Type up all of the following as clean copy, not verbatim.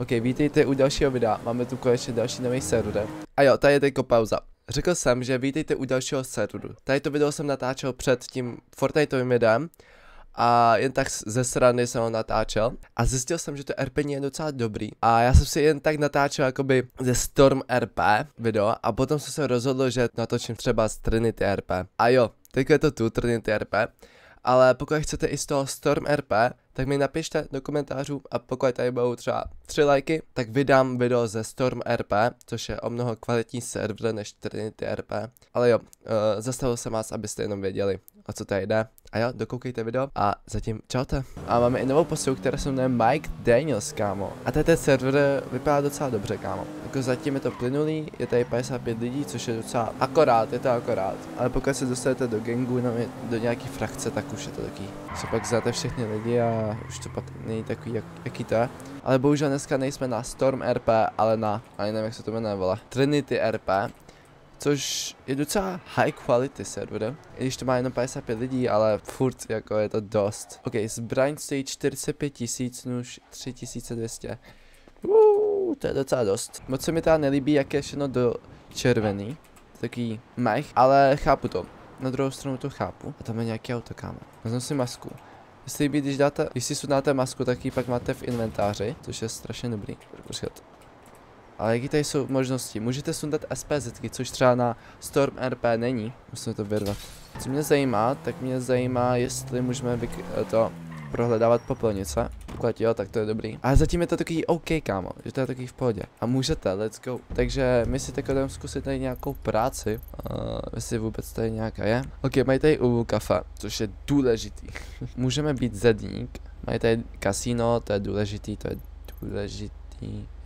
OK, vítejte u dalšího videa, máme tu konečně další nový server. A jo, tady je teďko pauza. Řekl jsem, že vítejte u dalšího serveru. Tady to video jsem natáčel před tím Fortniteovým videem. A jen tak ze srandy jsem ho natáčel. A zjistil jsem, že to RP je docela dobrý. A já jsem si jen tak natáčel jakoby ze Storm RP video. A potom jsem se rozhodl, že natočím třeba z Trinity RP. A jo, teď je to tu Trinity RP. Ale pokud chcete i z toho Storm RP, tak mi napište do komentářů a pokud tady budou třeba 3 lajky, tak vydám video ze Storm RP, což je o mnoho kvalitní server než Trinity RP. Ale jo, zastavil jsem vás, abyste jenom věděli, o co tady jde. A jo, dokoukejte video a zatím čaute. A máme i novou postavu, která se jmenuje Mike Daniels, kámo. A tady ten server vypadá docela dobře, kámo. Jako zatím je to plynulý, je tady 55 lidí, což je docela akorát, je to akorát. Ale pokud se dostanete do gangu, no, do nějaký frakce, tak už je to taky. Co pak znáte všechny lidi a už to pak není takový, jaký to je. Ale bohužel dneska nejsme na Storm RP, ale na, ani nevím, jak se to jmenuje, vole, Trinity RP. Což je docela high quality server, i když to má jenom 55 lidí, ale furt jako je to dost. OK, zbraň stojí 45 000, nůž 3200. To je docela dost. Moc se mi teda nelíbí, jak je všechno do červený. Takový mech, ale chápu to. Na druhou stranu to chápu. A tam je nějaký auto, kámo. Vezmu si masku. Jestli líbí, když si sundáte masku, tak ji pak máte v inventáři, což je strašně dobrý. Počkat. Ale jaký tady jsou možnosti? Můžete sundat SPZky, což třeba na Storm RP není. Musíme to vyrvat. Co mě zajímá, tak mě zajímá, jestli můžeme to prohledávat popelnice. Pokud jo, tak to je dobrý. Ale zatím je to takový OK, kámo, že to je takový v pohodě. A můžete, let's go. Takže my si teď jdeme zkusit tady nějakou práci. Jestli vůbec tady nějaká je. OK, mají tady UV kafe, což je důležitý. Můžeme být zedník. Mají tady kasino, to je důležitý,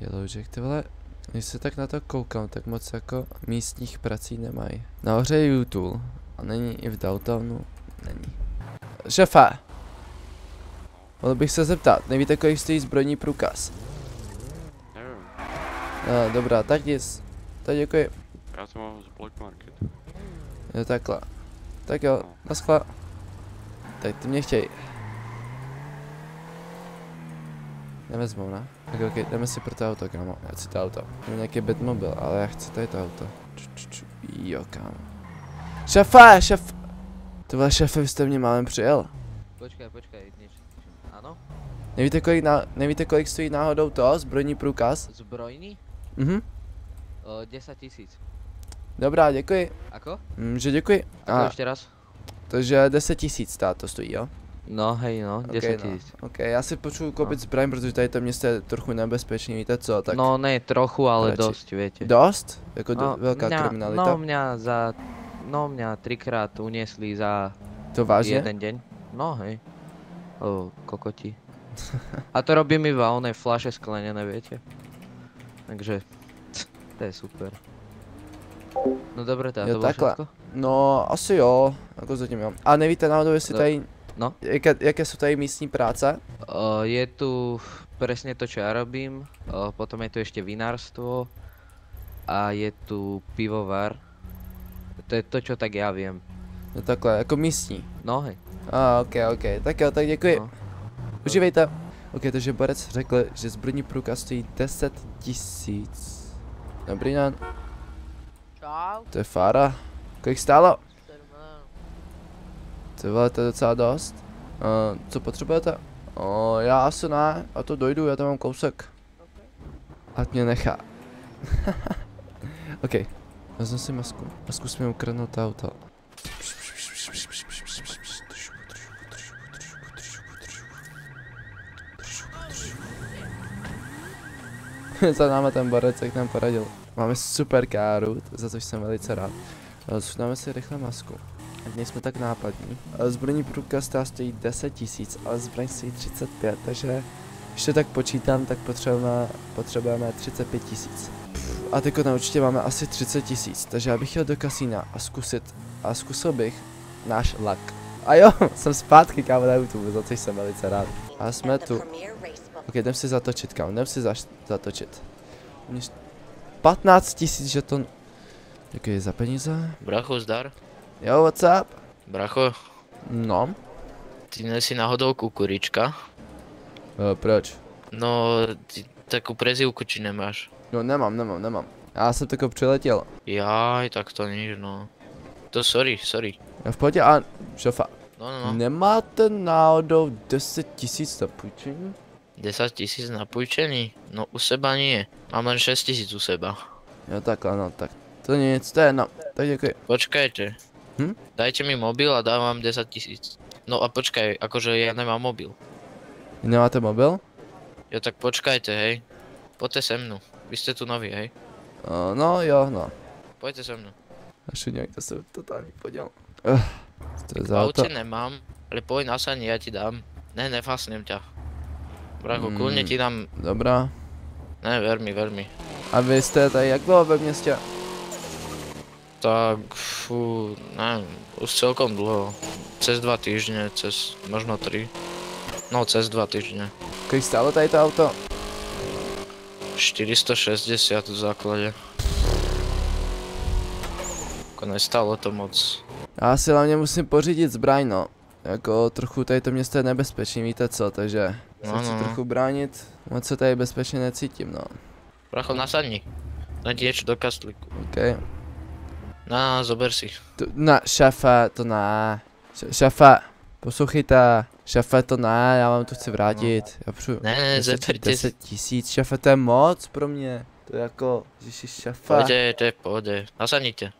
Yellowjack, ty vole. Když se tak na to koukám, tak moc jako místních prací nemají. Nahoře je YouTube. A není i v Downtownu? Není. Šefe! Mohl bych se zeptat, nevíte, kolik stojí zbrojní průkaz? No, dobrá, tak nic. Tak děkuji. Já jsem mal z Black Market. Jo, takhle. Tak jo, naschle. Tak ty mě chtěj. Nevezmou, ne? Tak ok, jdeme si pro to auto, kámo. Já chci to auto. Mám nějaký Batmobil, ale já chci tady to auto. Jo, kámo. Šefe, šef! Tohle šefe, vy jste mě málem přijel. Počkej, niečo. Áno? Nevíte, kolik stojí náhodou to, zbrojní průkaz? Zbrojný? 10 000. Dobrá, děkuji. Ako? Že děkuji. Ako ešte raz? Takže 10 000 to stojí, jo? No hej no, 10 000. Ok, já si potřebuji koupit zbraň, protože tady to město je trochu nebezpečný, víte co, tak... No ne trochu, ale radši. dosť, viete. Dost? Jako No, velká kriminalita? Mňa 3-krát uniesli za To vážně? jeden deň. No hej. Kokoti. A to robím iba oné fľaše sklenené, viete. Takže, to je super. No dobre, teda to bolo všetko? No, asi jo, jako zatím jo. A nevíte náhodou, jestli tady... No. Jaké jsou tady místní práce? Je tu presne to, čo ja robím. Potom je tu ešte vinárstvo. A je tu pivovar. To je to, čo tak ja viem. No takhle, jako místní. No hej. Ok, tak jo, tak děkuji. No. Užívejte. Ok, takže Borec řekl, že zbrojní průkaz stojí 10 000. Dobrý den. Čau. To je fára. Kolik stálo? Ty vole, to je docela dost. Co potřebujete? Já asi ne, a to dojdu, já tam mám kousek. Okay. Ať mě nechá. Ok, vezmu si masku a zkusíme ukradnout auto. Za náma ten Borec, jak nám poradil. Máme super káru, za což jsem velice rád. Dáme si rychle masku. Ať nejsme tak nápadní. Zbrojní průkaz stojí 10 000, ale zbraň stojí 35, takže když to tak počítám, tak potřebujeme 35 000. A teď na určitě máme asi 30 000, takže já bych jel do kasína a zkusil bych náš luck. A jo, jsem zpátky, kámo, na YouTube, za což jsem velice rád. A jsme tu. Ok, jdem si zatočit, kámo, jdem si zatočit. 15 000 žeton. Děkuji za peníze. Bracho, zdar. Jo, what's up? Bracho, No. ty nejsi náhodou kukurička? Proč? No, takú prezývku či nemáš? No nemám. Já jsem tako přiletěl. Jaj, tak to nič no. To sorry. V pohodě, a šofa. No. Nemáte náhodou 10 000 na půjčení? 10 000 na půjčení? No u seba nie. Mám len 6 000 u seba. Jo takhle, no tak. To nic, to je jedno. Tak děkuji. Počkajte. Hm? Dajte mi mobil a dám vám 10 000. No a počkaj, akože ja nemám mobil. Nemáte mobil? Jo tak počkajte, hej. Poďte se mnou. Vy ste tu noví, hej. No jo, no. Poďte se mnou. Až někdo se totálně poděl. To je V za auto. aute nemám, ale pojď na sani, ja ti dám. Ne, nefasnem ťa. Bracho, kľudne ti dám. Dobrá. Ne, ver mi. A vy jste tady jak dlouho ve městě? Tak, neviem, už celkom dlho. Cez 2 týždne, možno 3. No, cez 2 týždne. Kolik stálo tady to auto? 460 v základe. Ako nestalo to moc. Já si hlavně musím pořídit zbraň, no. Jako trochu tady to město je nebezpečný, víte co, takže se chci trochu bránit. Moc se tady bezpečně necítím, no. Bracho, nasadni. Daj ti niečo do kastlíku. OK. Zober si. Ne, šéfe, to ne. Šéfe, poslouchejte. Šéfe, to ne, já vám to chci vrátit. Já přijdu. Ne, zeberte si. 10 000, šéfe, to je moc pro mě. To je jako, ježiš, šéfe. Pojde. Nasadnite.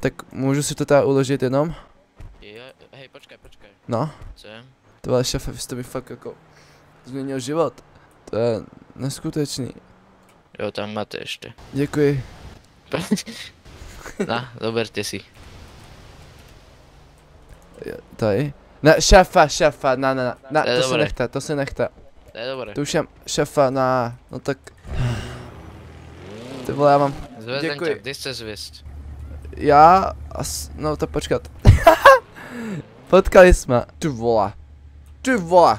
Tak můžu si to tady uložit jenom? Hej, počkaj. No. Chcem. To vole, šéfe, vy jste mi fakt jako změnil život. To je neskutečný. Jo, tam máte ešte. Děkuji. Zoberte si. Tady? Ne, šéfe, ne, to si nechte. To je dobré. To už je, šéfe, no tak. Ty vole, já mám. Zvezem Děkuji. ťa, kde chce zvěst? Já, no to počkat. Potkali jsme. Ty vole.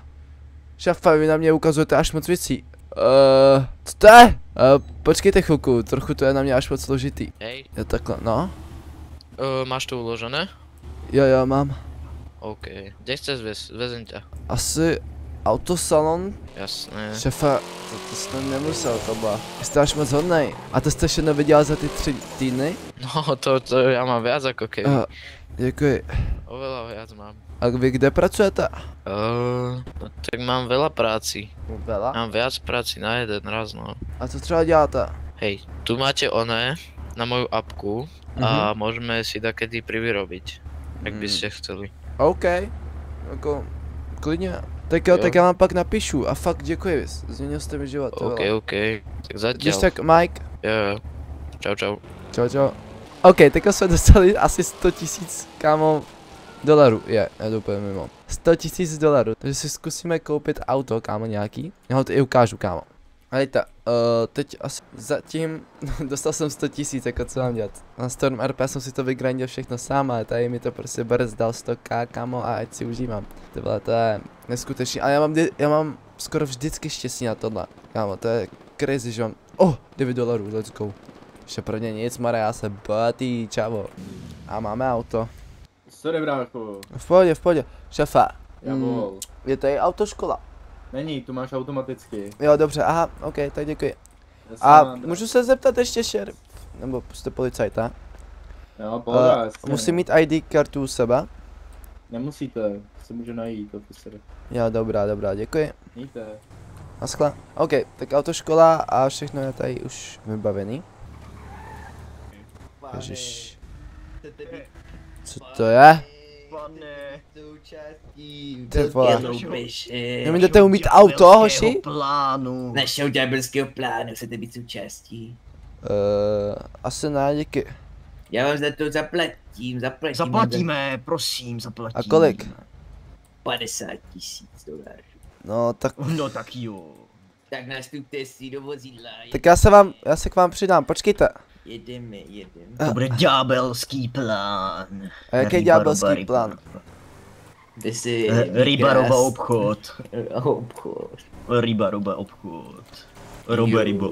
Šéfe, vy na mě ukazujete až moc věcí. Co to je? Počkejte chvilku, trochu to je na mě až moc složitý. Hej. Jo takhle, no. Máš to uložené? Jo, mám. OK. Kde chce zvěst? Zvezem ťa. Asi autosalon? Jasné. Šéfe, to jste nemusel, to byla. Vy jste až moc hodnej. A to jste všechno vydělal za ty 3 týdny? No, to ja mám viac ako keby. Děkuji. Oveľa viac mám. A vy kde pracujete? No, tak mám veľa práci. Veľa? Mám viac práci na jeden raz, no. A co třeba děláte? Hej, tu máte oné na moju apku a môžeme si takedy privyrobiť, ak by ste chceli. OK. Jako, klidně. Tak jo, tak já vám pak napíšu a fakt děkuji, změnil jste mi život. OK. Tak zatiaľ. Když tak, Mike. Jo. Čau. Čau. OK, teďka jsme dostali asi 100 000, kámo, dolarů. Je to úplně mimo. 100 000 dolarů, takže si zkusíme koupit auto, kámo, nějaký. Já ho to i ukážu, kámo. Hejte, teď asi zatím dostal jsem 100 000, jako co mám dělat. Na Storm RP jsem si to vygrindil všechno sám, ale tady mi to prostě Brz dal 100k, kámo, a ať si užívám. Tyhle, to je neskutečný, ale já mám skoro vždycky štěstí na tohle. Kámo, to je crazy, že mám, $9, let's go. Ještě pro ně nic, Mare, já se batý, čavo. A máme auto. Sorry, brácho. V pohodě, šefa. Javol. Je tady autoškola. Není, tu máš automaticky. Jo, dobře, aha, OK, tak děkuji. A můžu se zeptat ještě šerif? Nebo jste policajta? Jo, pohoda, musím mít ID kartu u sebe? Nemusíte, se může najít, oficer. Jo, dobrá, děkuji. Mějte. Naschle. OK, tak autoškola a všechno je tady už vybavený. Ježiš. Co to je? Ty vole. Vy jdete umít auto, hoši? Našeho ďábelského plánu chcete být součástí. Asi ne, díky. Já vám za to zaplatím. Zaplatíme, prosím, zaplatíme. A kolik? 50 000 $. No tak... No tak jo. Tak nastupte si do vozidla. Tak já se k vám přidám, počkejte. Jedeme. To bude ďábelský plán. A jaký ďábelský plán? Ryba obchod. Ryba obchod. Ryba.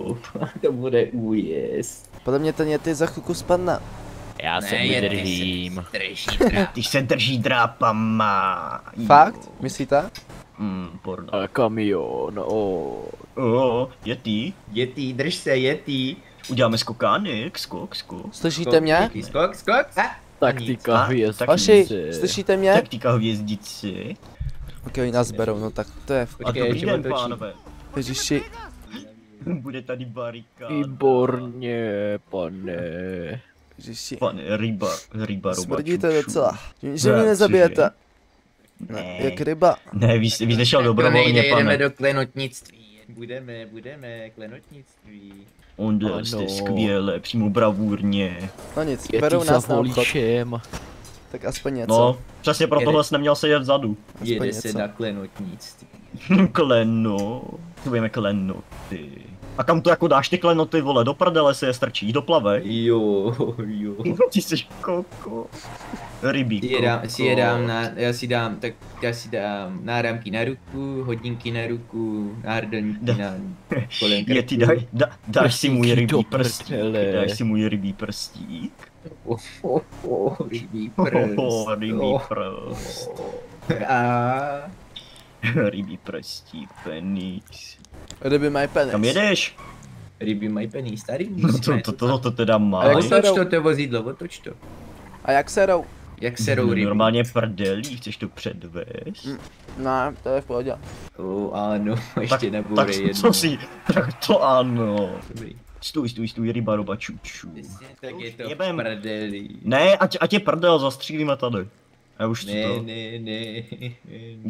To bude újezd. Podle mě ten Yeti za chvilku spadne. Já se vydržím. Ty se drží drápama. Fakt? Myslíte? Porno. A kamion, Yeti. Yeti, drž se, Yeti. Uděláme skokánek, skok. Slyšíte mě? Skok. A, taktika A, hvězd. Hoši, slyšíte mě? Taktika hvězdice. Ok, oni nás berou, no tak to je... A dobrý ještě den, otočí. pánové. Ježiši, Bude tady barikáda. Výborně, pane. ježiši. Pane, ryba Smrdíte čuču. docela. Že Já mě chci, nezabijete. že? Ne, jak ryba. Ne, vy jsi nešel to dobrovolně, nejde, jdeme pane. do klenotnictví. Budeme, klenotnictví. Ondel jste Ano. skvěle, přímo bravurně. No nic, Je berou ty za nás na obchod. voličem. Tak aspoň něco. No, přesně proto jsi neměl sedět vzadu. Jede něco. se na klenotnictví. Kleno. Budeme klenoty. A kam to jako dáš ty klenoty, vole, do prdele se je strčí, do plavek? Jo. Ty jsi koko. Rybí Já si dám náramky na ruku, hodinky na ruku, náhrdelníky na kolem Je ty krku. dáš si můj Prstíky rybí do prstík, prdele. dáš si můj rybí prstík. Rybí prst. Rybí prst. A Rybí prstík, penis. Ryby mají penis. Kam jedeš? ryby mají peníz, tady No musíme. to teda má. jak Otoč to vozidlo, otoč to. A jak serou? Jak serou ryby. Normálně prdelí, chceš to předvést? Ne, to je v pohodě. Ano, ještě Tak nabourej jedno. co si, tak to ano. Dobrý. Stůj, ryba roba čuču. Tak je to Jebem. prdeli. Ne, ať je prdel, zastřílíme tady. Já už chci to. Ne.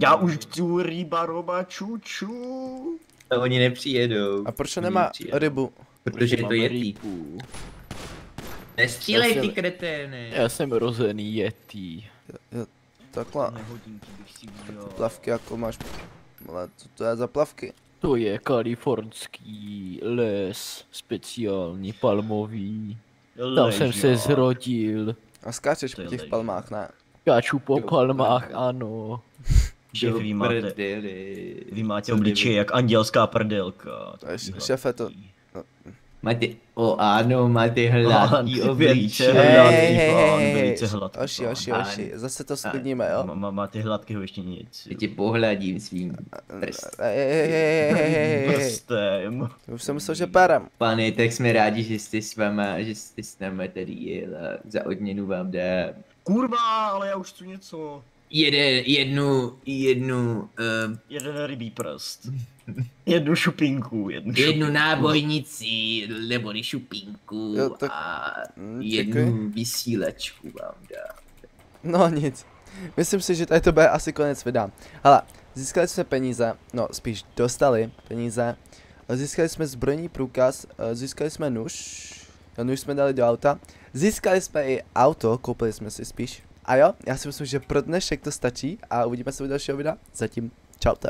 Já už chci ryba roba čuču. To oni nepřijedou. A proč Oni nemá nepřijedou. rybu? Protože to je tý. rybu. Nestřílej Já ty jsem- kreténe. Já jsem rozený yeti. Takhle. Hodinky bych si vzal. Plavky jako máš. Ale co to je za plavky? To je kalifornský les, speciální palmový. Tam jsem se Ležák. zrodil. A skáčeš To po je těch lež. palmách, ne? Káču po palmách, ano. Šéf, vy máte, Prdeli. vy máte Co obličej jak andělská prdelka. To je šéfe to. Máte, ano, máte hladký obličej. Velice hladký Oši, pán. zase to sklidníme, jo? Máte hladkého ještě něco. Já tě pohladím svým Hej. Prstem. Už jsem myslel, že perem. Pane, tak jsme rádi, že jste s váma, že jste s náma tady jel a za odměnu vám dám Kurva, ale já už chci něco. jednu, Jeden rybí prst. Jednu šupinku, jednu nábojnici, nebo šupinku Jo, tak- a děkuji. jednu vysílačku vám dám. No nic. Myslím si, že tady to bude asi konec videa. Hele, získali jsme peníze, no spíš dostali peníze. Získali jsme zbrojní průkaz, získali jsme nůž. No, nůž jsme dali do auta. Získali jsme i auto, koupili jsme si spíš. A jo, já si myslím, že pro dnešek to stačí a uvidíme se u dalšího videa. Zatím čaute.